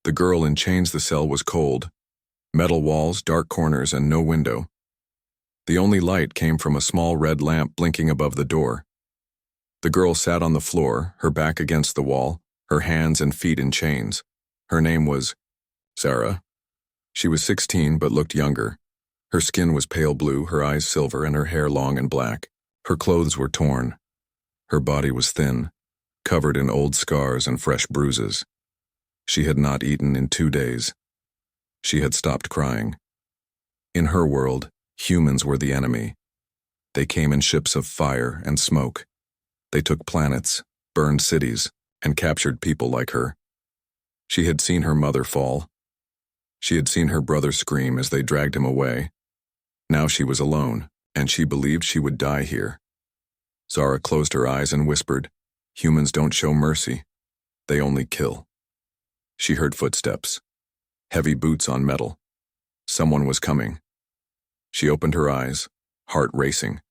The girl in chains. The cell was cold. Metal walls, dark corners, and no window. The only light came from a small red lamp blinking above the door. The girl sat on the floor, her back against the wall, her hands and feet in chains. Her name was Sarah. She was 16 but looked younger. Her skin was pale blue, her eyes silver, and her hair long and black. Her clothes were torn. Her body was thin, covered in old scars and fresh bruises. She had not eaten in 2 days. She had stopped crying. In her world, humans were the enemy. They came in ships of fire and smoke. They took planets, burned cities, and captured people like her. She had seen her mother fall. She had seen her brother scream as they dragged him away. Now she was alone, and she believed she would die here. Zara closed her eyes and whispered, "Humans don't show mercy. They only kill." She heard footsteps, heavy boots on metal. Someone was coming. She opened her eyes, heart racing.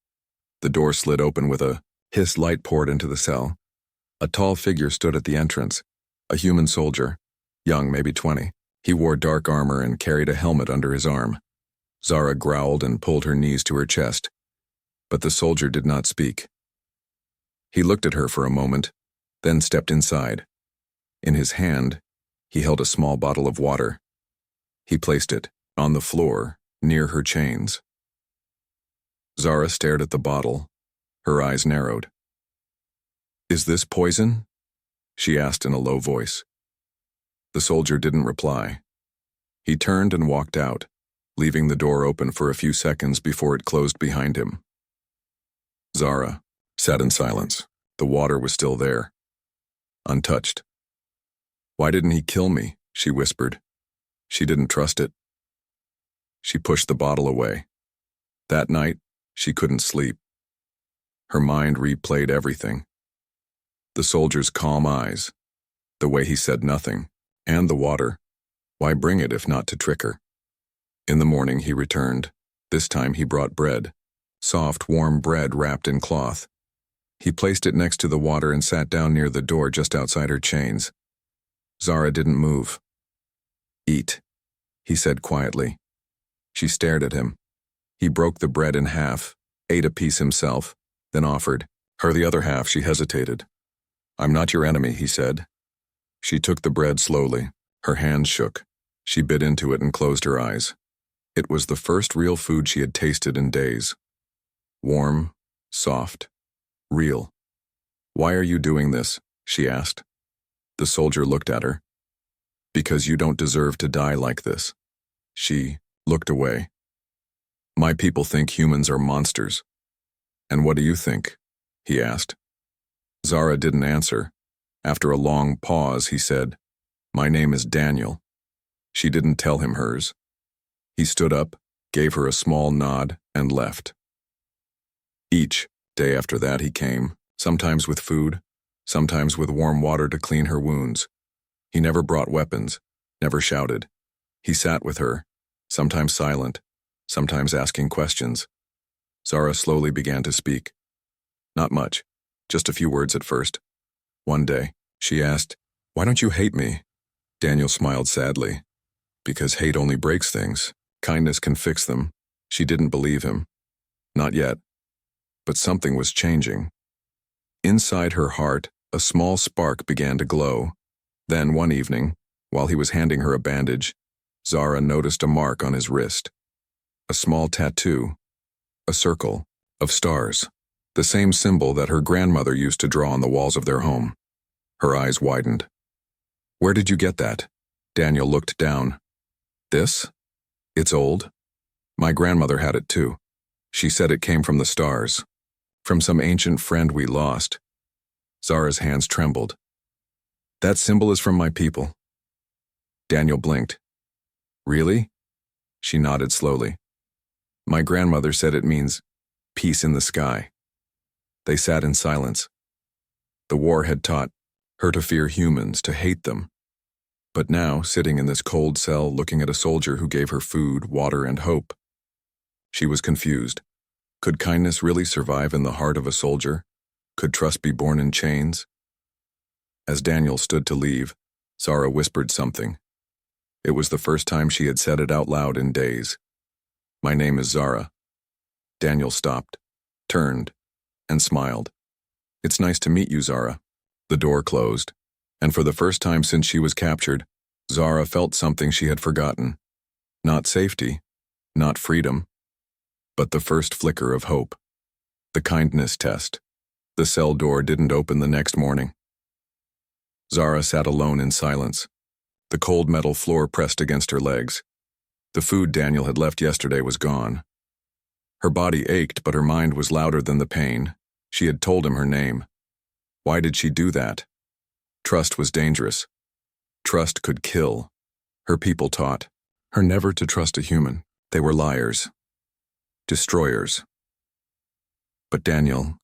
The door slid open with a hiss. Light poured into the cell. A tall figure stood at the entrance, a human soldier, young, maybe 20. He wore dark armor and carried a helmet under his arm. Zara growled and pulled her knees to her chest, but the soldier did not speak. He looked at her for a moment, then stepped inside. In his hand, he held a small bottle of water. He placed it on the floor near her chains. Zara stared at the bottle. Her eyes narrowed. "Is this poison?" she asked in a low voice. The soldier didn't reply. He turned and walked out, leaving the door open for a few seconds before it closed behind him. Zara sat in silence. The water was still there, untouched. "Why didn't he kill me?" she whispered. She didn't trust it. She pushed the bottle away. That night, she couldn't sleep. Her mind replayed everything. The soldier's calm eyes, the way he said nothing, and the water. Why bring it if not to trick her? In the morning he returned. This time he brought bread, soft, warm bread wrapped in cloth. He placed it next to the water and sat down near the door just outside her chains. Zara didn't move. "Eat," he said quietly. She stared at him. He broke the bread in half, ate a piece himself, then offered her the other half. She hesitated. "I'm not your enemy," he said. She took the bread slowly. Her hands shook. She bit into it and closed her eyes. It was the first real food she had tasted in days. Warm, soft, real. "Why are you doing this?" she asked. The soldier looked at her. "Because you don't deserve to die like this." She looked away. "My people think humans are monsters." "And what do you think?" he asked. Zara didn't answer. After a long pause, he said, "My name is Daniel." She didn't tell him hers. He stood up, gave her a small nod, and left. Each day after that he came, sometimes with food, sometimes with warm water to clean her wounds. He never brought weapons, never shouted. He sat with her, sometimes silent, sometimes asking questions. Zara slowly began to speak. Not much, just a few words at first. One day, she asked, "Why don't you hate me?" Daniel smiled sadly. "Because hate only breaks things. Kindness can fix them." She didn't believe him. Not yet. But something was changing. Inside her heart, a small spark began to glow. Then one evening, while he was handing her a bandage, Zara noticed a mark on his wrist. A small tattoo. A circle of stars. The same symbol that her grandmother used to draw on the walls of their home. Her eyes widened. "Where did you get that?" Daniel looked down. "This? It's old. My grandmother had it too. She said it came from the stars. From some ancient friend we lost." Zara's hands trembled. "That symbol is from my people." Daniel blinked. "Really?" She nodded slowly. "My grandmother said it means peace in the sky." They sat in silence. The war had taught her to fear humans, to hate them. But now, sitting in this cold cell looking at a soldier who gave her food, water, and hope, she was confused. Could kindness really survive in the heart of a soldier? Could trust be born in chains? As Daniel stood to leave, Zara whispered something. It was the first time she had said it out loud in days. "My name is Zara." Daniel stopped, turned, and smiled. "It's nice to meet you, Zara." The door closed, and for the first time since she was captured, Zara felt something she had forgotten. Not safety, not freedom, but the first flicker of hope. The kindness test. The cell door didn't open the next morning. Zara sat alone in silence. The cold metal floor pressed against her legs. The food Daniel had left yesterday was gone. Her body ached, but her mind was louder than the pain. She had told him her name. Why did she do that? Trust was dangerous. Trust could kill. Her people taught her never to trust a human. They were liars. Destroyers. But Daniel,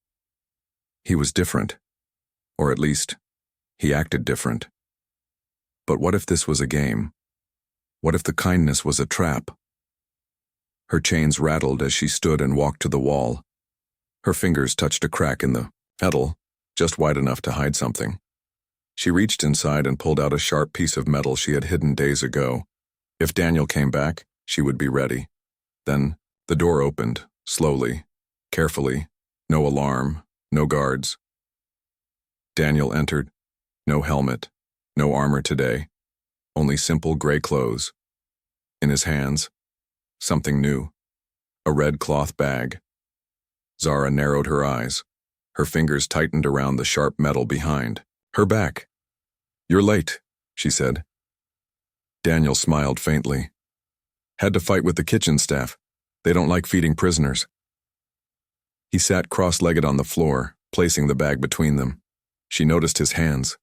he was different. Or at least, he acted different. But what if this was a game? What if the kindness was a trap? Her chains rattled as she stood and walked to the wall. Her fingers touched a crack in the metal, just wide enough to hide something. She reached inside and pulled out a sharp piece of metal she had hidden days ago. If Daniel came back, she would be ready. Then, the door opened, slowly, carefully, no alarm, no guards. Daniel entered. No helmet, no armor today, only simple gray clothes. In his hands, something new, a red cloth bag. Zara narrowed her eyes. Her fingers tightened around the sharp metal behind her back. "You're late," she said. Daniel smiled faintly. "Had to fight with the kitchen staff. They don't like feeding prisoners." He sat cross-legged on the floor, placing the bag between them. She noticed his hands,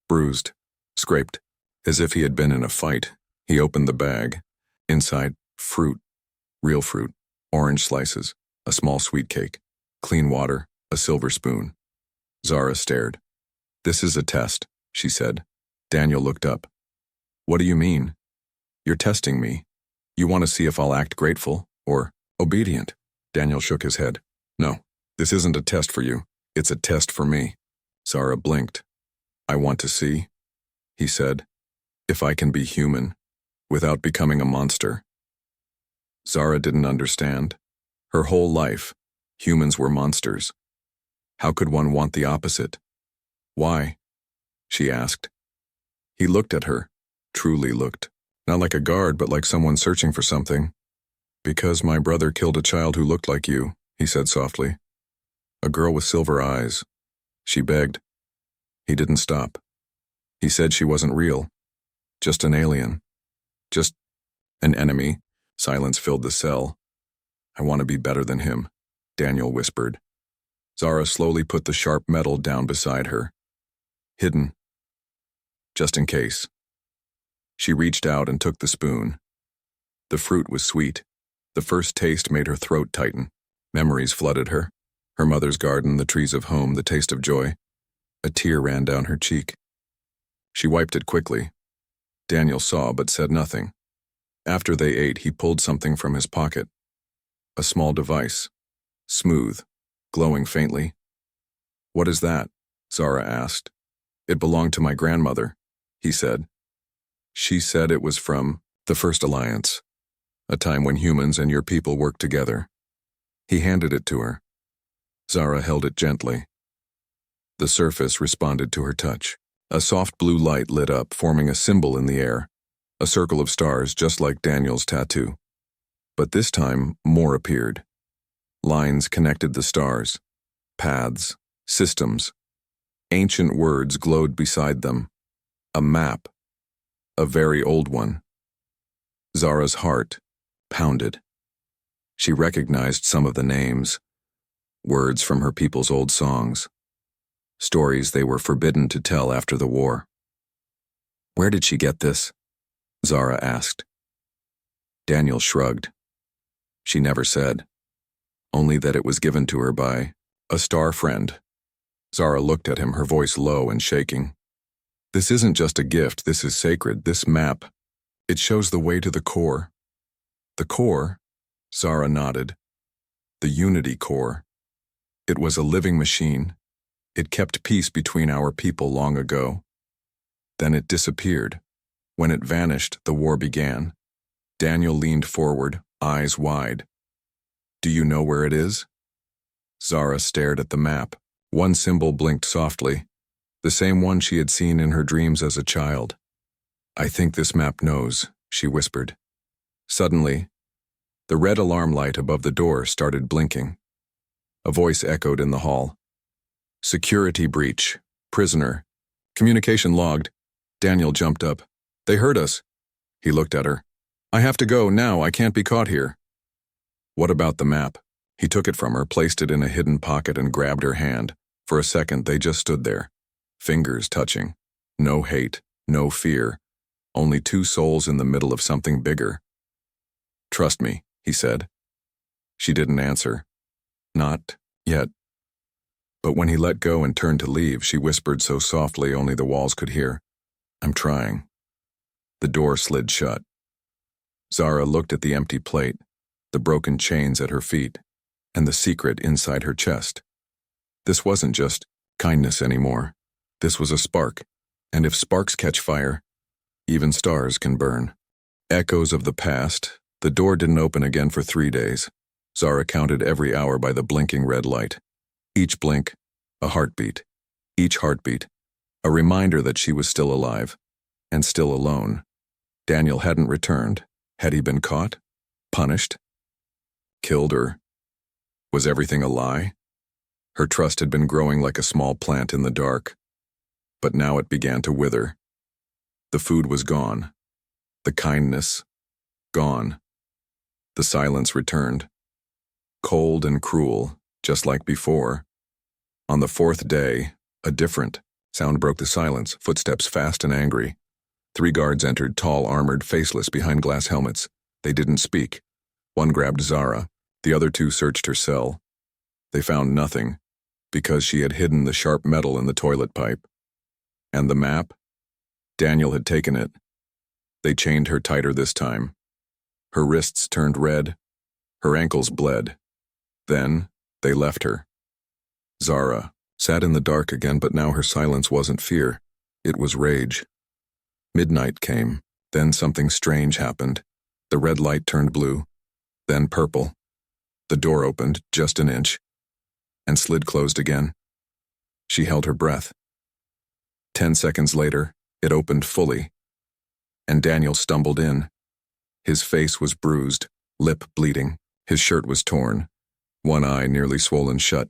bruised, scraped, as if he had been in a fight. He opened the bag. Inside, fruit, real fruit, orange slices, a small sweet cake, clean water, a silver spoon. Zara stared. "This is a test," she said. Daniel looked up. "What do you mean? You're testing me. You want to see if I'll act grateful or obedient?" Daniel shook his head. "No, this isn't a test for you. It's a test for me." Zara blinked. "I want to see," he said, "if I can be human without becoming a monster." Zara didn't understand. Her whole life, humans were monsters. How could one want the opposite? "Why?" she asked. He looked at her, truly looked, not like a guard but like someone searching for something. "Because my brother killed a child who looked like you," he said softly. "A girl with silver eyes." She begged. He didn't stop. He said she wasn't real. Just an alien. Just an enemy. Silence filled the cell. "I want to be better than him," Daniel whispered. Zara slowly put the sharp metal down beside her. Hidden. Just in case. She reached out and took the spoon. The fruit was sweet. The first taste made her throat tighten. Memories flooded her. Her mother's garden, the trees of home, the taste of joy. A tear ran down her cheek. She wiped it quickly. Daniel saw but said nothing. After they ate, he pulled something from his pocket. A small device. Smooth, glowing faintly. "What is that?" Zara asked. "It belonged to my grandmother," he said. "She said it was from the First Alliance, a time when humans and your people worked together." He handed it to her. Zara held it gently. The surface responded to her touch. A soft blue light lit up, forming a symbol in the air, a circle of stars just like Daniel's tattoo. But this time, more appeared. Lines connected the stars, paths, systems. Ancient words glowed beside them. A map, a very old one. Zara's heart pounded. She recognized some of the names, words from her people's old songs. Stories they were forbidden to tell after the war. "Where did she get this?" Zara asked. Daniel shrugged. She never said. Only that it was given to her by a star friend. Zara looked at him, her voice low and shaking. "This isn't just a gift, this is sacred, this map. It shows the way to the core." "The core?" Zara nodded. "The unity core. It was a living machine. It kept peace between our people long ago. Then it disappeared. When it vanished, the war began. Daniel leaned forward, eyes wide. Do you know where it is? Zara stared at the map. One symbol blinked softly, the same one she had seen in her dreams as a child. I think this map knows, she whispered. Suddenly, the red alarm light above the door started blinking. A voice echoed in the hall. Security breach. Prisoner. Communication logged. Daniel jumped up. They heard us. He looked at her. I have to go now, I can't be caught here. What about the map? He took it from her, placed it in a hidden pocket and grabbed her hand. For a second, they just stood there, fingers touching. No hate, no fear, only two souls in the middle of something bigger. Trust me, he said. She didn't answer. Not yet. But when he let go and turned to leave, she whispered so softly only the walls could hear. I'm trying. The door slid shut. Zara looked at the empty plate, the broken chains at her feet, and the secret inside her chest. This wasn't just kindness anymore. This was a spark, and if sparks catch fire, even stars can burn. Echoes of the past. The door didn't open again for 3 days. Zara counted every hour by the blinking red light. Each blink, a heartbeat. Each heartbeat, a reminder that she was still alive, and still alone. Daniel hadn't returned. Had he been caught? Punished? Killed, or was everything a lie? Her trust had been growing like a small plant in the dark, but now it began to wither. The food was gone. The kindness, gone. The silence returned. Cold and cruel, just like before. On the 4th day, a different sound broke the silence, footsteps fast and angry. 3 guards entered, tall, armored, faceless, behind glass helmets. They didn't speak. One grabbed Zara. The other 2 searched her cell. They found nothing, because she had hidden the sharp metal in the toilet pipe. And the map? Daniel had taken it. They chained her tighter this time. Her wrists turned red. Her ankles bled. Then, they left her. Zara sat in the dark again, but now her silence wasn't fear. It was rage. Midnight came. Then something strange happened. The red light turned blue, then purple. The door opened just an inch, and slid closed again. She held her breath. 10 seconds later, it opened fully, and Daniel stumbled in. His face was bruised, lip bleeding. His shirt was torn, one eye nearly swollen shut.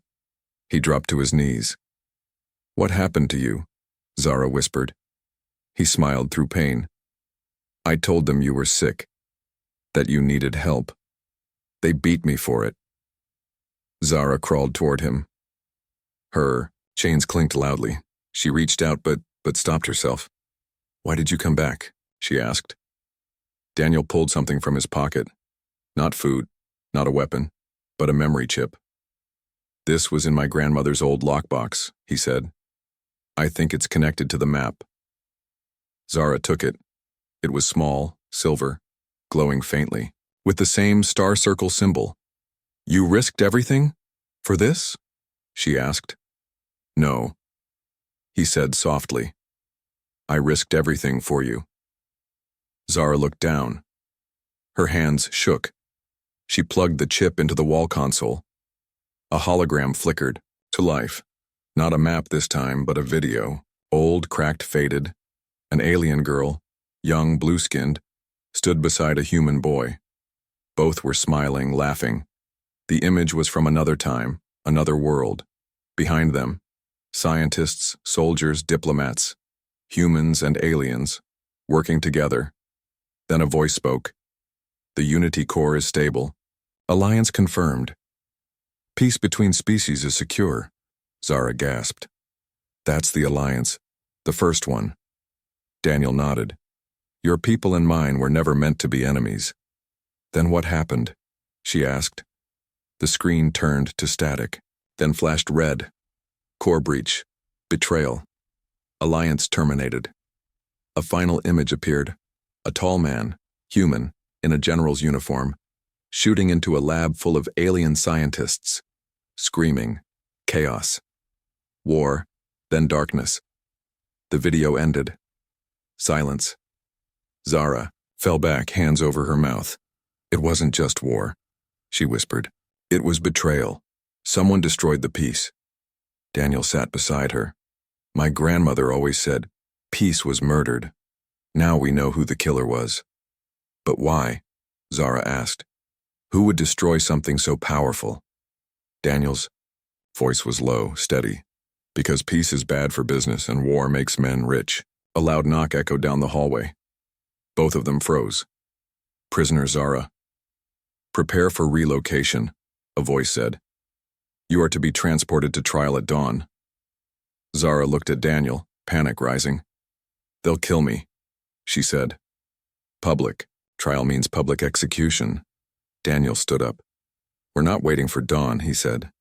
He dropped to his knees. What happened to you? Zara whispered. He smiled through pain. I told them you were sick, that you needed help. They beat me for it. Zara crawled toward him. Her chains clinked loudly. She reached out but stopped herself. Why did you come back? She asked. Daniel pulled something from his pocket. Not food, not a weapon, but a memory chip. This was in my grandmother's old lockbox, he said. I think it's connected to the map. Zara took it. It was small, silver, glowing faintly, with the same star circle symbol. You risked everything? For this? She asked. No, he said softly. I risked everything for you. Zara looked down. Her hands shook. She plugged the chip into the wall console. A hologram flickered, to life. Not a map this time, but a video. Old, cracked, faded. An alien girl, young, blue-skinned, stood beside a human boy. Both were smiling, laughing. The image was from another time, another world. Behind them, scientists, soldiers, diplomats, humans and aliens, working together. Then a voice spoke. The Unity core is stable. Alliance confirmed. Peace between species is secure, Zara gasped. That's the alliance, the first one. Daniel nodded. Your people and mine were never meant to be enemies. Then what happened? She asked. The screen turned to static, then flashed red. Core breach. Betrayal. Alliance terminated. A final image appeared. A tall man, human, in a general's uniform, shooting into a lab full of alien scientists. Screaming. Chaos. War, then darkness. The video ended. Silence. Zara fell back, hands over her mouth. It wasn't just war, she whispered. It was betrayal. Someone destroyed the peace. Daniel sat beside her. My grandmother always said, peace was murdered. Now we know who the killer was. But why? Zara asked. Who would destroy something so powerful? Daniel's voice was low, steady. Because peace is bad for business and war makes men rich. A loud knock echoed down the hallway. Both of them froze. Prisoner Zara. Prepare for relocation, a voice said. You are to be transported to trial at dawn. Zara looked at Daniel, panic rising. They'll kill me, she said. Public. Trial means public execution. Daniel stood up. We're not waiting for dawn, he said.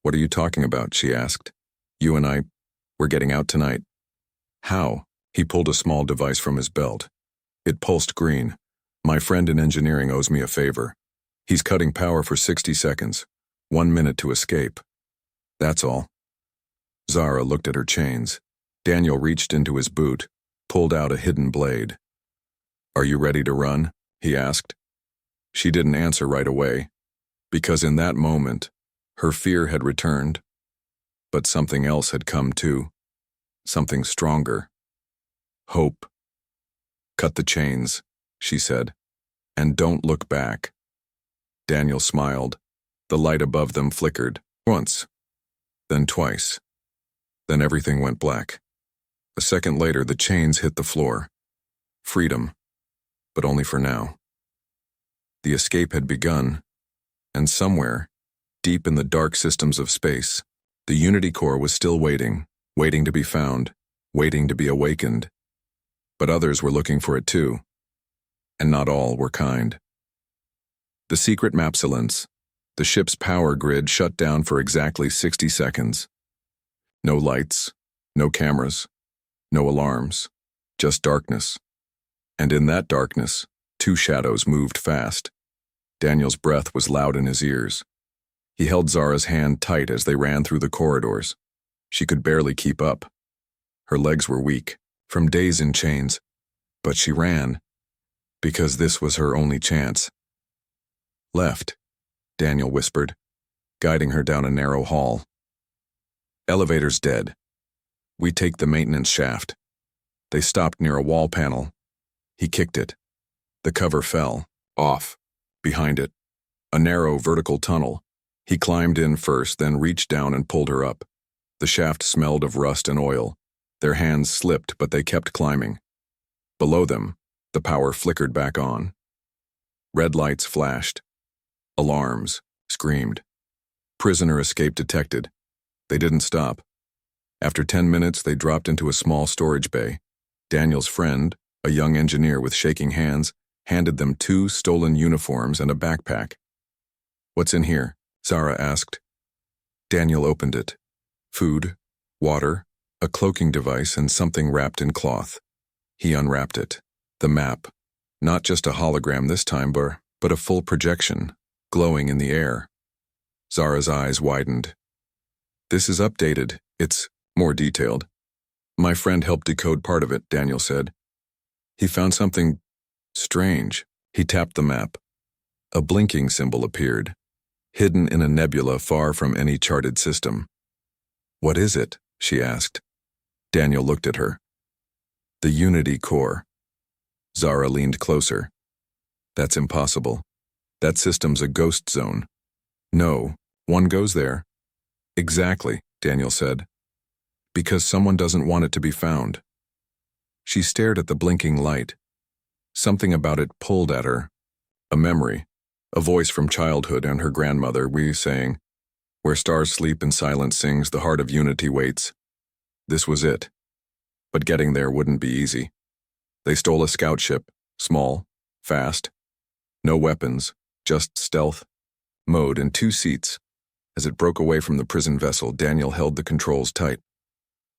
What are you talking about, she asked. You and we're getting out tonight. How? He pulled a small device from his belt. It pulsed green. My friend in engineering owes me a favor. He's cutting power for 60 seconds. 1 minute to escape. That's all. Zara looked at her chains. Daniel reached into his boot, pulled out a hidden blade. Are you ready to run? He asked. She didn't answer right away, because in that moment, her fear had returned. But something else had come too. Something stronger. Hope. Cut the chains, she said, and don't look back. Daniel smiled. The light above them flickered, once, then twice. Then everything went black. A second later, the chains hit the floor. Freedom, but only for now. The escape had begun, and somewhere, deep in the dark systems of space, the Unity Core was still waiting, waiting to be found, waiting to be awakened. But others were looking for it too, and not all were kind. The secret mapsilence, the ship's power grid shut down for exactly 60 seconds. No lights, no cameras, no alarms, just darkness. And in that darkness, two shadows moved fast. Daniel's breath was loud in his ears. He held Zara's hand tight as they ran through the corridors. She could barely keep up. Her legs were weak, from days in chains, but she ran, because this was her only chance. Left, Daniel whispered, guiding her down a narrow hall. Elevator's dead. We take the maintenance shaft. They stopped near a wall panel. He kicked it. The cover fell, off, behind it. A narrow vertical tunnel. He climbed in first, then reached down and pulled her up. The shaft smelled of rust and oil. Their hands slipped, but they kept climbing. Below them, the power flickered back on. Red lights flashed. Alarms screamed. Prisoner escape detected. They didn't stop. After 10 minutes, they dropped into a small storage bay. Daniel's friend, a young engineer with shaking hands, handed them 2 stolen uniforms and a backpack. What's in here? Zara asked. Daniel opened it. Food, water, a cloaking device, and something wrapped in cloth. He unwrapped it. The map. Not just a hologram this time, but a full projection, glowing in the air. Zara's eyes widened. This is updated. It's more detailed. My friend helped decode part of it, Daniel said. He found something strange. He tapped the map. A blinking symbol appeared, hidden in a nebula far from any charted system. What is it? She asked. Daniel looked at her. The Unity Core. Zara leaned closer. That's impossible. That system's a ghost zone. No, one goes there. Exactly, Daniel said. Because someone doesn't want it to be found. She stared at the blinking light. Something about it pulled at her. A memory, a voice from childhood and her grandmother, saying, "Where stars sleep and silence sings, the heart of unity waits." This was it. But getting there wouldn't be easy. They stole a scout ship, small, fast. No weapons, just stealth, mode, and 2 seats. As it broke away from the prison vessel, Daniel held the controls tight.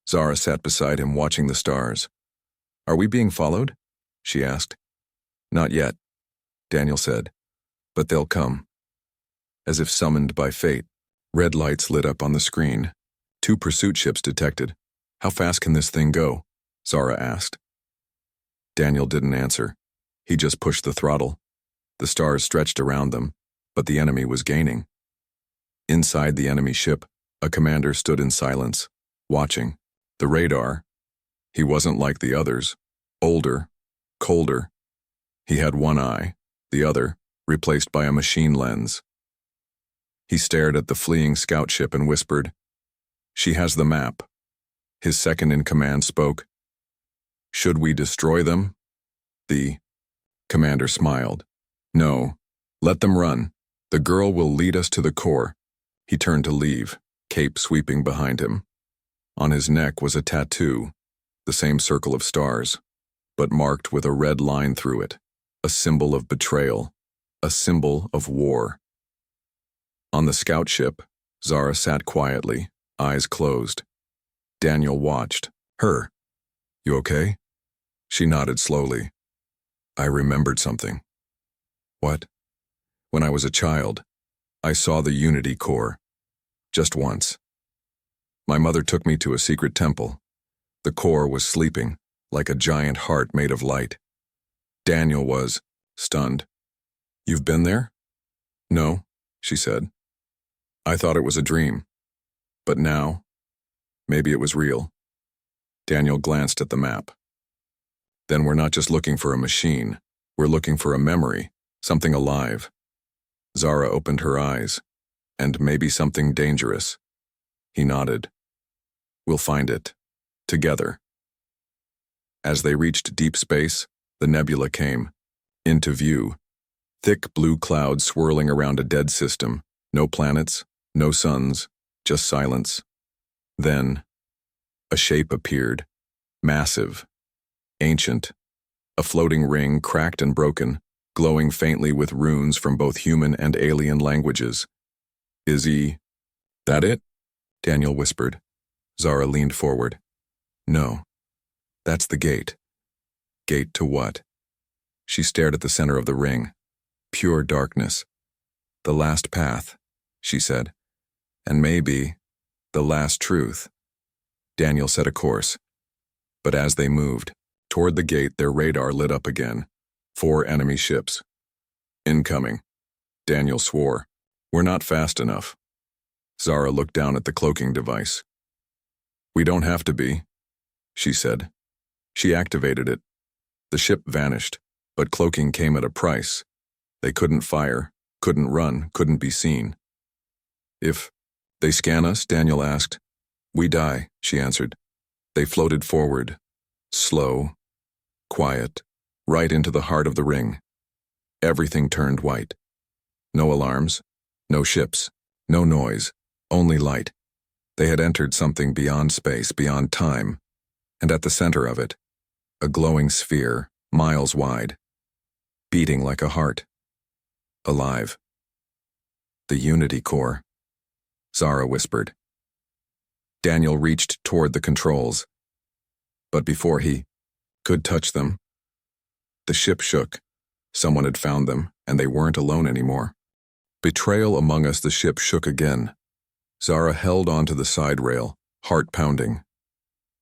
Zara sat beside him, watching the stars. Are we being followed? She asked. Not yet, Daniel said. But they'll come. As if summoned by fate, red lights lit up on the screen. 2 pursuit ships detected. How fast can this thing go? Zara asked. Daniel didn't answer. He just pushed the throttle. The stars stretched around them, but the enemy was gaining. Inside the enemy ship, a commander stood in silence, watching. The radar. He wasn't like the others. Older, colder. He had one eye, the other, replaced by a machine lens. He stared at the fleeing scout ship and whispered, "She has the map." His second-in-command spoke. "Should we destroy them?" The commander smiled. "No, let them run. The girl will lead us to the core." He turned to leave, cape sweeping behind him. On his neck was a tattoo, the same circle of stars, but marked with a red line through it, a symbol of betrayal, a symbol of war. On the scout ship, Zara sat quietly, eyes closed. Daniel watched. Her. "You okay?" She nodded slowly. "I remembered something." "What?" "When I was a child, I saw the Unity Core. Just once. My mother took me to a secret temple. The core was sleeping, like a giant heart made of light. Daniel was stunned. "You've been there?" "No," she said. "I thought it was a dream. But now, maybe it was real." Daniel glanced at the map. "Then we're not just looking for a machine. We're looking for a memory, something alive." Zara opened her eyes. "And maybe something dangerous." He nodded. "We'll find it. Together." As they reached deep space, the nebula came into view. Thick blue clouds swirling around a dead system. No planets, no suns, just silence. Then, a shape appeared. Massive. Ancient. A floating ring, cracked and broken, glowing faintly with runes from both human and alien languages. "Is that it?" Daniel whispered. Zara leaned forward. "No. That's the gate." "Gate to what?" She stared at the center of the ring. Pure darkness. "The last path," she said. "And maybe the last truth." Daniel set a course. But as they moved toward the gate, their radar lit up again. 4 enemy ships. "Incoming." Daniel swore. "We're not fast enough." Zara looked down at the cloaking device. "We don't have to be," she said. She activated it. The ship vanished, but cloaking came at a price. They couldn't fire, couldn't run, couldn't be seen. "If they scan us?" Daniel asked. "We die," she answered. They floated forward, slow, quiet, right into the heart of the ring. Everything turned white. No alarms, no ships, no noise, only light. They had entered something beyond space, beyond time, and at the center of it, a glowing sphere, miles wide, beating like a heart. Alive. "The Unity Core," Zara whispered. Daniel reached toward the controls, but before he could touch them, the ship shook. Someone had found them, and they weren't alone anymore. Betrayal among us, the ship shook again. Zara held onto the side rail, heart pounding.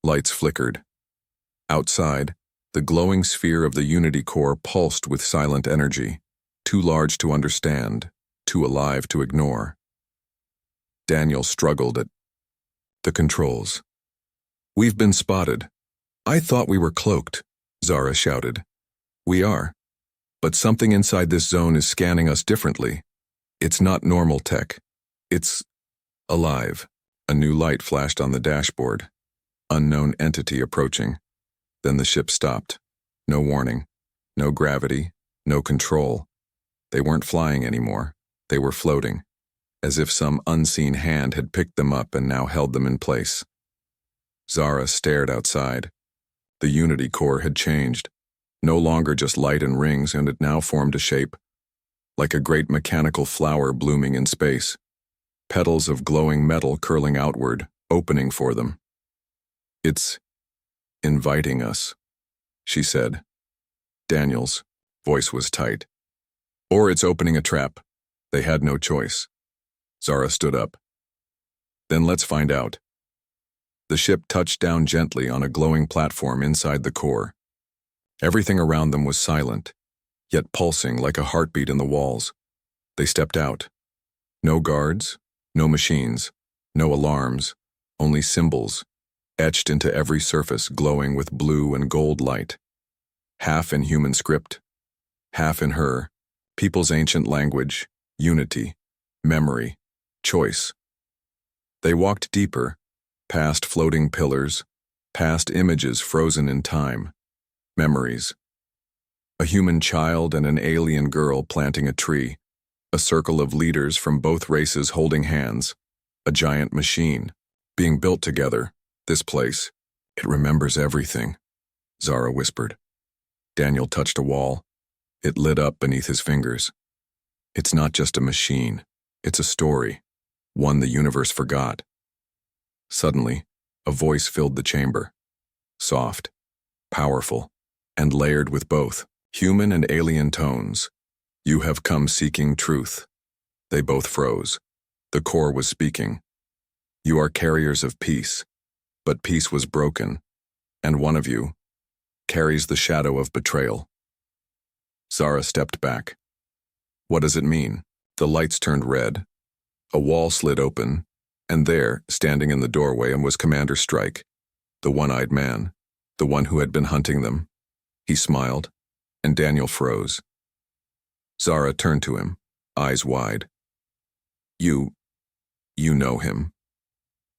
Lights flickered. Outside, the glowing sphere of the Unity Core pulsed with silent energy, too large to understand, too alive to ignore. Daniel struggled at the controls. "We've been spotted." "I thought we were cloaked," Zara shouted. "We are. But something inside this zone is scanning us differently. It's not normal tech. It's alive." A new light flashed on the dashboard. Unknown entity approaching. Then the ship stopped. No warning. No gravity. No control. They weren't flying anymore. They were floating, as if some unseen hand had picked them up and now held them in place. Zara stared outside. The Unity Core had changed. No longer just light and rings, and it now formed a shape, like a great mechanical flower blooming in space. Petals of glowing metal curling outward, opening for them. "It's inviting us," she said. Daniel's voice was tight. "Or it's opening a trap." They had no choice. Zara stood up. "Then let's find out." The ship touched down gently on a glowing platform inside the core. Everything around them was silent, yet pulsing like a heartbeat in the walls. They stepped out. No guards, no machines, no alarms, only symbols, etched into every surface glowing with blue and gold light. Half in human script, half in her, people's ancient language, unity, memory, choice. They walked deeper, past floating pillars, past images frozen in time, memories. A human child and an alien girl planting a tree, a circle of leaders from both races holding hands, a giant machine, being built together, this place. It remembers everything, Zara whispered. Daniel touched a wall. It lit up beneath his fingers. It's not just a machine, it's a story, one the universe forgot. Suddenly, a voice filled the chamber. Soft, powerful, and layered with both human and alien tones. You have come seeking truth. They both froze. The core was speaking. You are carriers of peace, but peace was broken, and one of you carries the shadow of betrayal. Zara stepped back. What does it mean? The lights turned red. A wall slid open, and there, standing in the doorway, was Commander Strike, the one-eyed man, the one who had been hunting them. He smiled, and Daniel froze. Zara turned to him, eyes wide. You know him.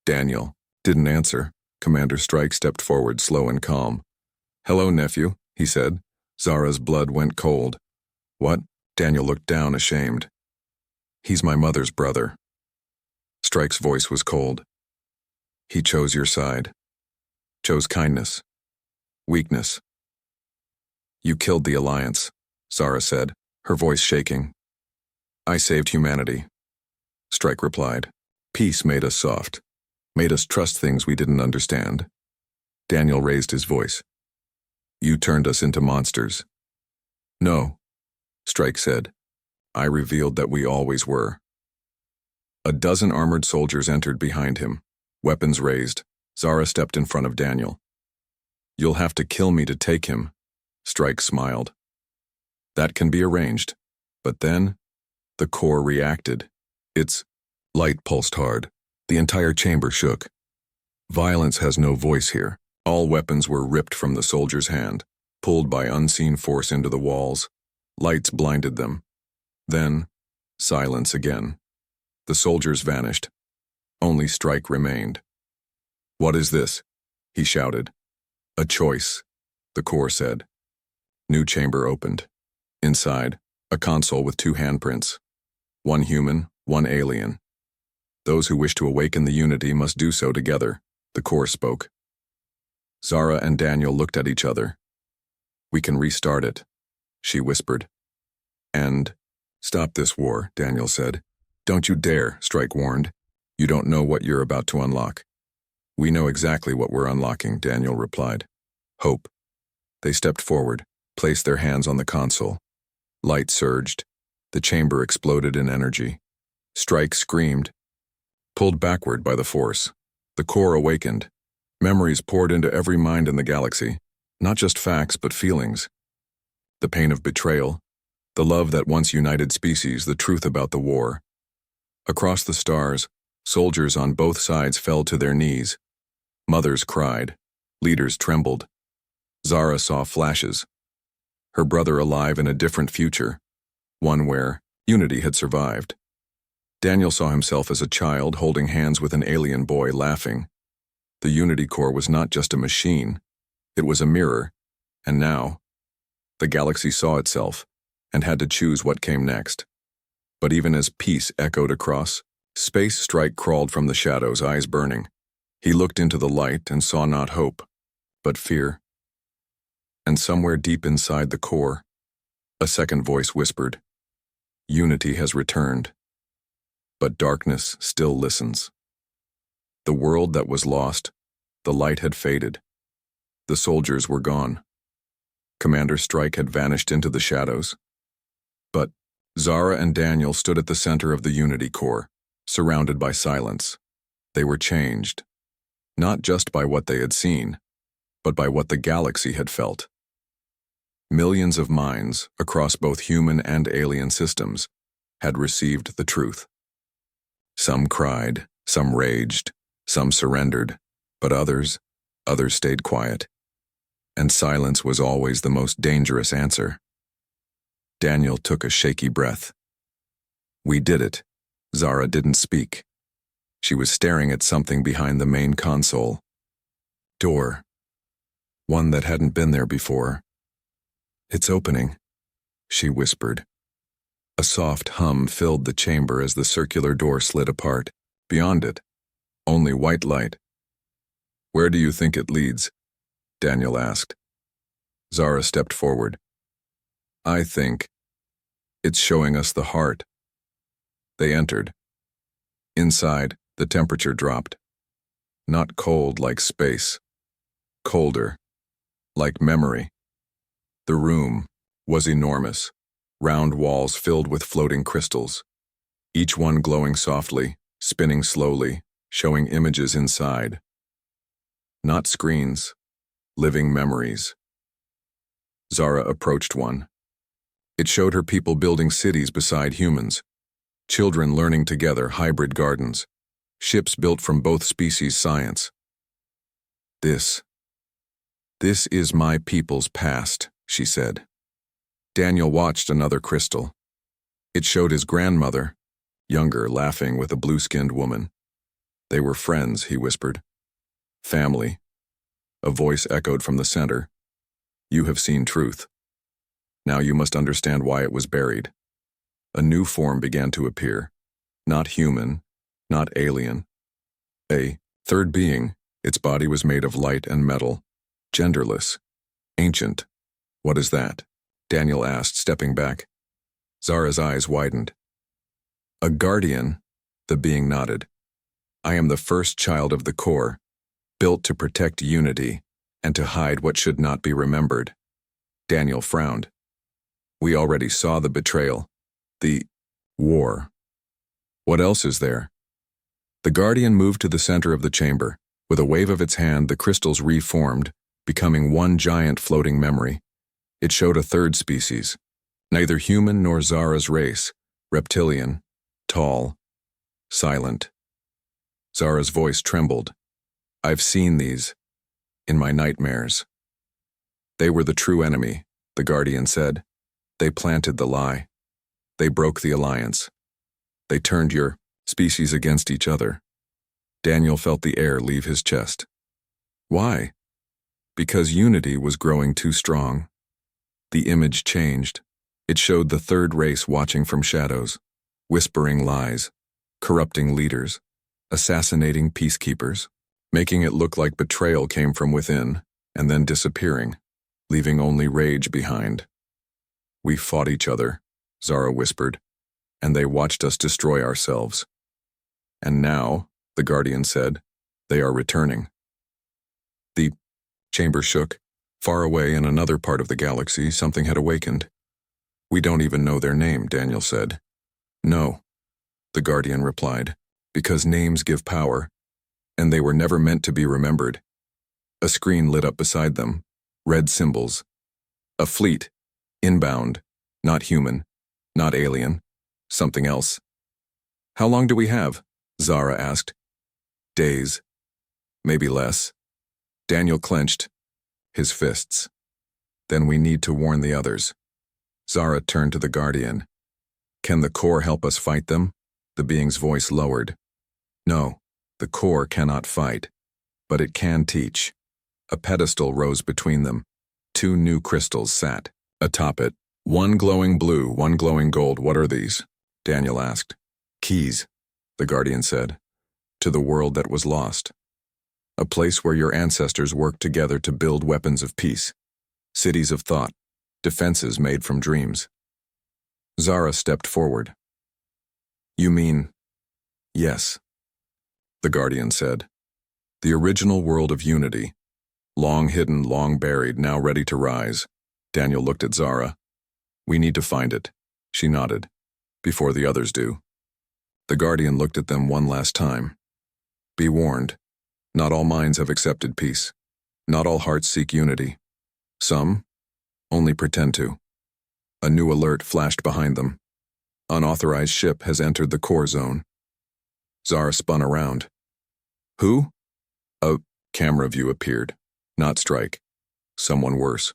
Daniel didn't answer. Commander Strike stepped forward, slow and calm. Hello, nephew, he said. Zara's blood went cold. What? Daniel looked down, ashamed. He's my mother's brother. Strike's voice was cold. He chose your side. Chose kindness. Weakness. You killed the Alliance, Zara said, her voice shaking. I saved humanity. Strike replied. Peace made us soft. Made us trust things we didn't understand. Daniel raised his voice. You turned us into monsters. No, Strike said. I revealed that we always were. A dozen armored soldiers entered behind him, weapons raised. Zara stepped in front of Daniel. You'll have to kill me to take him, Strike smiled. That can be arranged. But then, the core reacted. Its light pulsed hard. The entire chamber shook. Violence has no voice here. All weapons were ripped from the soldier's hand, pulled by unseen force into the walls. Lights blinded them. Then, silence again. The soldiers vanished. Only Strike remained. What is this? He shouted. A choice, the core said. New chamber opened. Inside, a console with 2 handprints. One human, one alien. Those who wish to awaken the unity must do so together, the core spoke. Zara and Daniel looked at each other. We can restart it, she whispered. And stop this war, Daniel said. Don't you dare, Strike warned. You don't know what you're about to unlock. We know exactly what we're unlocking, Daniel replied. Hope. They stepped forward, placed their hands on the console. Light surged. The chamber exploded in energy. Strike screamed. Pulled backward by the force, the core awakened. Memories poured into every mind in the galaxy, not just facts but feelings. The pain of betrayal, the love that once united species, the truth about the war. Across the stars, soldiers on both sides fell to their knees. Mothers cried. Leaders trembled. Zara saw flashes. Her brother alive in a different future, one where unity had survived. Daniel saw himself as a child holding hands with an alien boy, laughing. The Unity Core was not just a machine, it was a mirror, and now, the galaxy saw itself and had to choose what came next. But even as peace echoed across, space, Strike crawled from the shadows, eyes burning. He looked into the light and saw not hope, but fear. And somewhere deep inside the core, a second voice whispered, Unity has returned. But darkness still listens. The world that was lost, the light had faded. The soldiers were gone. Commander Strike had vanished into the shadows. But Zara and Daniel stood at the center of the Unity Core, surrounded by silence. They were changed, not just by what they had seen, but by what the galaxy had felt. Millions of minds, across both human and alien systems, had received the truth. Some cried, some raged, some surrendered, but others stayed quiet. And silence was always the most dangerous answer. Daniel took a shaky breath. We did it. Zara didn't speak. She was staring at something behind the main console. Door. One that hadn't been there before. It's opening, she whispered. A soft hum filled the chamber as the circular door slid apart. Beyond it, only white light. Where do you think it leads? Daniel asked. Zara stepped forward. I think it's showing us the heart. They entered. Inside, the temperature dropped. Not cold like space. Colder, like memory. The room was enormous, round walls filled with floating crystals, each one glowing softly, spinning slowly, showing images inside. Not screens, living memories. Zara approached one. It showed her people building cities beside humans, children learning together hybrid gardens, ships built from both species' science. This is my people's past, she said. Daniel watched another crystal. It showed his grandmother, younger, laughing with a blue-skinned woman. They were friends, he whispered. Family. A voice echoed from the center. You have seen truth. Now you must understand why it was buried. A new form began to appear. Not human, not alien. A third being. Its body was made of light and metal. Genderless. Ancient. What is that? Daniel asked, stepping back. Zara's eyes widened. A guardian, the being nodded. I am the first child of the core, built to protect unity and to hide what should not be remembered. Daniel frowned. We already saw the betrayal, the war. What else is there? The guardian moved to the center of the chamber. With a wave of its hand, the crystals reformed, becoming one giant floating memory. It showed a third species, neither human nor Zara's race, reptilian, tall, silent. Zara's voice trembled. I've seen these, in my nightmares. They were the true enemy, the guardian said. They planted the lie. They broke the alliance. They turned your species against each other. Daniel felt the air leave his chest. Why? Because unity was growing too strong. The image changed. It showed the third race watching from shadows, whispering lies, corrupting leaders, assassinating peacekeepers, making it look like betrayal came from within, and then disappearing, leaving only rage behind. We fought each other, Zara whispered, and they watched us destroy ourselves. And now, the guardian said, they are returning. The chamber shook. Far away in another part of the galaxy, something had awakened. We don't even know their name, Daniel said. No, the guardian replied, because names give power, and they were never meant to be remembered. A screen lit up beside them, red symbols. A fleet, inbound, not human, not alien, something else. How long do we have? Zara asked. Days, maybe less. Daniel clenched his fists. Then we need to warn the others. Zara turned to the guardian. Can the core help us fight them? The being's voice lowered. No, the core cannot fight, but it can teach. A pedestal rose between them. Two new crystals sat atop it. One glowing blue, one glowing gold. What are these? Daniel asked. Keys, the guardian said, to the world that was lost. A place where your ancestors worked together to build weapons of peace, cities of thought, defenses made from dreams. Zara stepped forward. You mean, yes, the guardian said. The original world of unity, long hidden, long buried, now ready to rise. Daniel looked at Zara. We need to find it, she nodded, before the others do. The guardian looked at them one last time. Be warned. Not all minds have accepted peace. Not all hearts seek unity. Some Only pretend to. A new alert flashed behind them. Unauthorized ship has entered the core zone. Zara spun around. Who? A camera view appeared. Not Strike. Someone worse.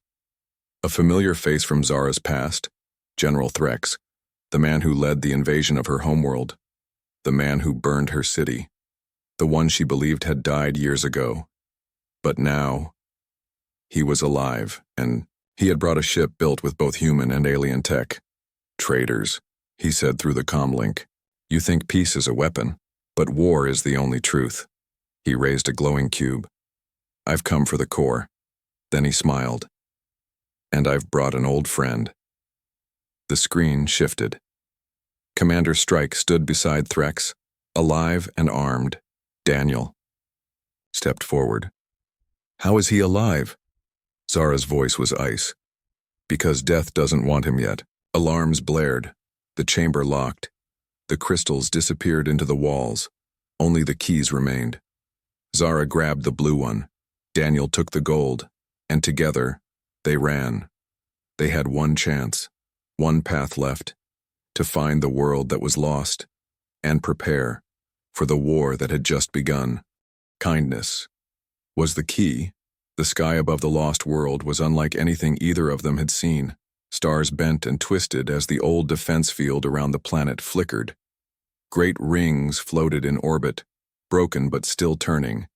A familiar face from Zara's past. General Threx. The man who led the invasion of her homeworld. The man who burned her city. The one she believed had died years ago. But now, he was alive, and he had brought a ship built with both human and alien tech. Traitors, he said through the comlink. You think peace is a weapon, but war is the only truth. He raised a glowing cube. I've come for the core. Then he smiled. And I've brought an old friend. The screen shifted. Commander Strike stood beside Threx, alive and armed. Daniel stepped forward. How is he alive? Zara's voice was ice. Because death doesn't want him yet. Alarms blared. The chamber locked. The crystals disappeared into the walls. Only the keys remained. Zara grabbed the blue one. Daniel took the gold. And together, they ran. They had one chance, one path left, to find the world that was lost, and prepare for the war that had just begun. Kindness was the key. The sky above the lost world was unlike anything either of them had seen. Stars bent and twisted as the old defense field around the planet flickered. Great rings floated in orbit, broken but still turning,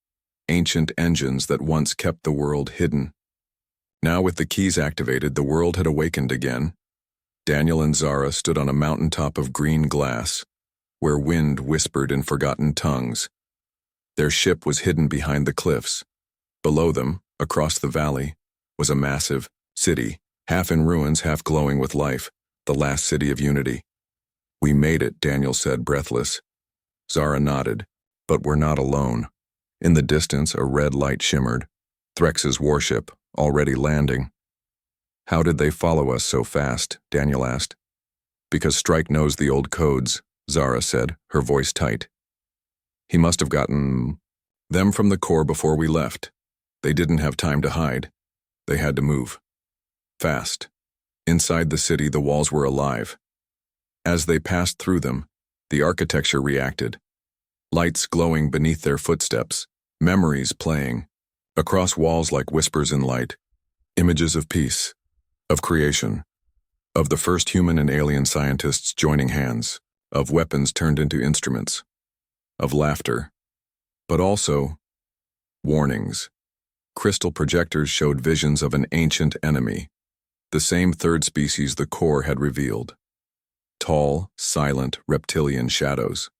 ancient engines that once kept the world hidden. Now with the keys activated, the world had awakened again. Daniel and Zara stood on a mountaintop of green glass, where wind whispered in forgotten tongues. Their ship was hidden behind the cliffs. Below them, across the valley, was a massive city, half in ruins, half glowing with life, the last city of unity. We made it, Daniel said, breathless. Zara nodded. But we're not alone. In the distance, a red light shimmered. Threx's warship, already landing. How did they follow us so fast? Daniel asked. Because Strike knows the old codes, Zara said, her voice tight. He must have gotten them from the core before we left. They didn't have time to hide. They had to move. Fast. Inside the city, the walls were alive. As they passed through them, the architecture reacted. Lights glowing beneath their footsteps, memories playing. Across walls like whispers in light, images of peace, of creation, of the first human and alien scientists joining hands, of weapons turned into instruments, of laughter, but also warnings. Crystal projectors showed visions of an ancient enemy, the same third species the core had revealed. Tall, silent, reptilian shadows,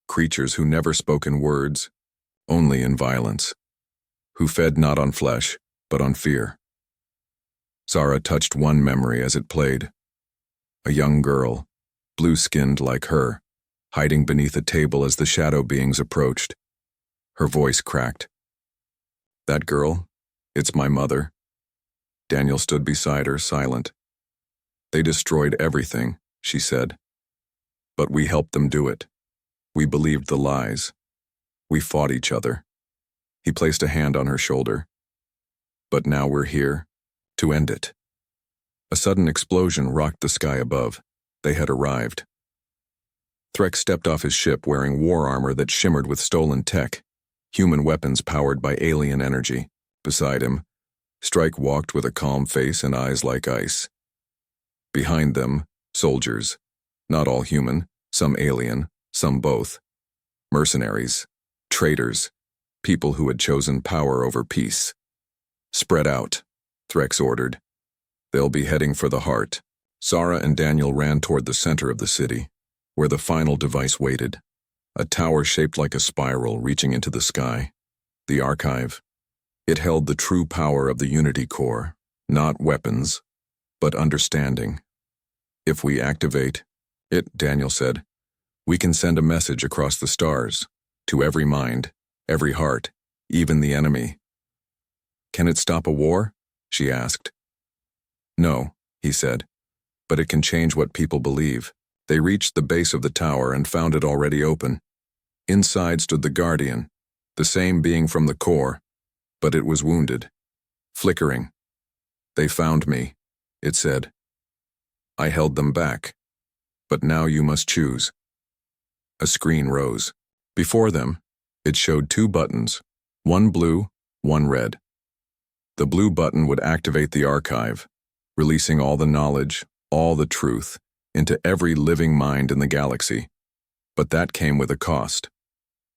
creatures who never spoke in words, only in violence. Who fed not on flesh, but on fear. Zara touched one memory as it played. A young girl, blue-skinned like her, hiding beneath a table as the shadow beings approached. Her voice cracked. That girl, it's my mother. Daniel stood beside her, silent. They destroyed everything, she said. But we helped them do it. We believed the lies. We fought each other. He placed a hand on her shoulder. But now we're here, to end it. A sudden explosion rocked the sky above. They had arrived. Threx stepped off his ship wearing war armor that shimmered with stolen tech, human weapons powered by alien energy. Beside him, Strike walked with a calm face and eyes like ice. Behind them, soldiers, not all human, some alien, some both. Mercenaries, traitors, people who had chosen power over peace. Spread out, Threx ordered. They'll be heading for the heart. Zara and Daniel ran toward the center of the city, where the final device waited. A tower shaped like a spiral reaching into the sky. The archive. It held the true power of the Unity Core, not weapons, but understanding. If we activate it, Daniel said, we can send a message across the stars, to every mind, every heart, even the enemy. Can it stop a war? She asked. No, he said, but it can change what people believe. They reached the base of the tower and found it already open. Inside stood the Guardian, the same being from the core, but it was wounded, flickering. They found me, it said. I held them back. But now you must choose. A screen rose. Before them, it showed two buttons, one blue, one red. The blue button would activate the archive, releasing all the knowledge, all the truth, into every living mind in the galaxy. But that came with a cost.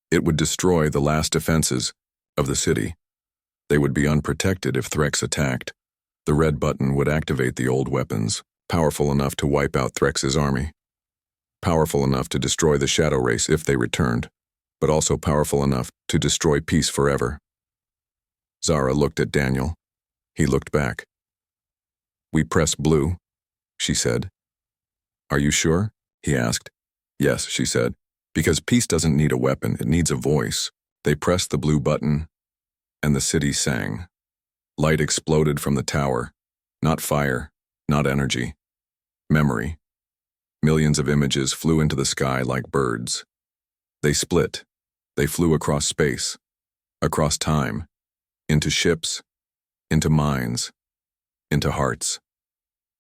It would destroy the last defenses of the city. They would be unprotected if Threx attacked. The red button would activate the old weapons, powerful enough to wipe out Threx's army. Powerful enough to destroy the Shadow Race if they returned, but also powerful enough to destroy peace forever. Zara looked at Daniel. He looked back. We press blue, she said. Are you sure? He asked. Yes, she said, because peace doesn't need a weapon, it needs a voice. They pressed the blue button, and the city sang. Light exploded from the tower. Not fire, not energy. Memory. Millions of images flew into the sky like birds. They split. They flew across space, across time, into ships, into minds, into hearts.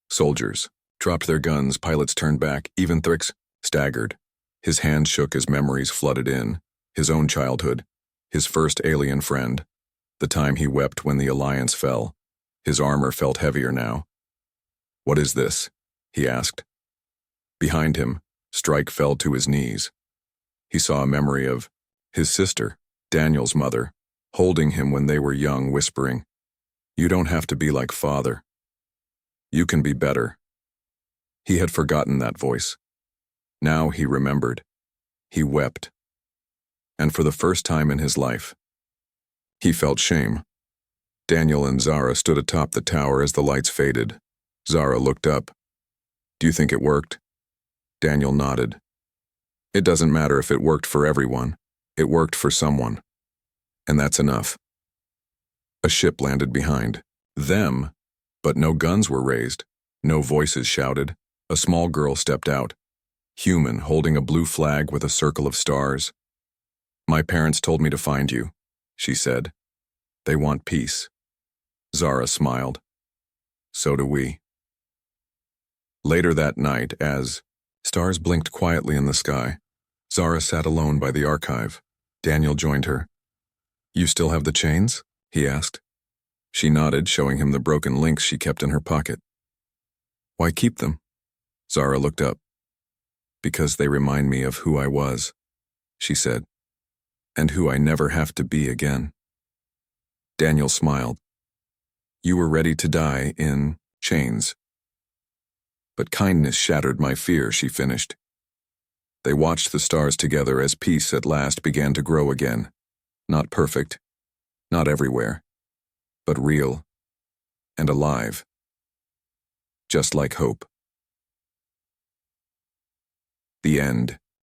Soldiers dropped their guns, pilots turned back, even Thryx staggered. His hand shook as memories flooded in, his own childhood, his first alien friend, the time he wept when the Alliance fell. His armor felt heavier now. What is this? He asked. Behind him, Strike fell to his knees. He saw a memory of his sister, Daniel's mother, holding him when they were young, whispering, "You don't have to be like father. You can be better." He had forgotten that voice. Now he remembered. He wept. And for the first time in his life, he felt shame. Daniel and Zara stood atop the tower as the lights faded. Zara looked up. "Do you think it worked?" Daniel nodded. "It doesn't matter if it worked for everyone. It worked for someone. And that's enough." A ship landed behind them, but no guns were raised. No voices shouted. A small girl stepped out, human, holding a blue flag with a circle of stars. "My parents told me to find you," she said. "They want peace." Zara smiled. "So do we." Later that night, as stars blinked quietly in the sky, Zara sat alone by the archive. Daniel joined her. "You still have the chains?" he asked. She nodded, showing him the broken links she kept in her pocket. "Why keep them?" Zara looked up. "Because they remind me of who I was," she said, "and who I never have to be again." Daniel smiled. "You were ready to die in chains. But kindness shattered my fear," she finished. They watched the stars together as peace at last began to grow again. Not perfect, not everywhere, but real and alive. Just like hope. The end.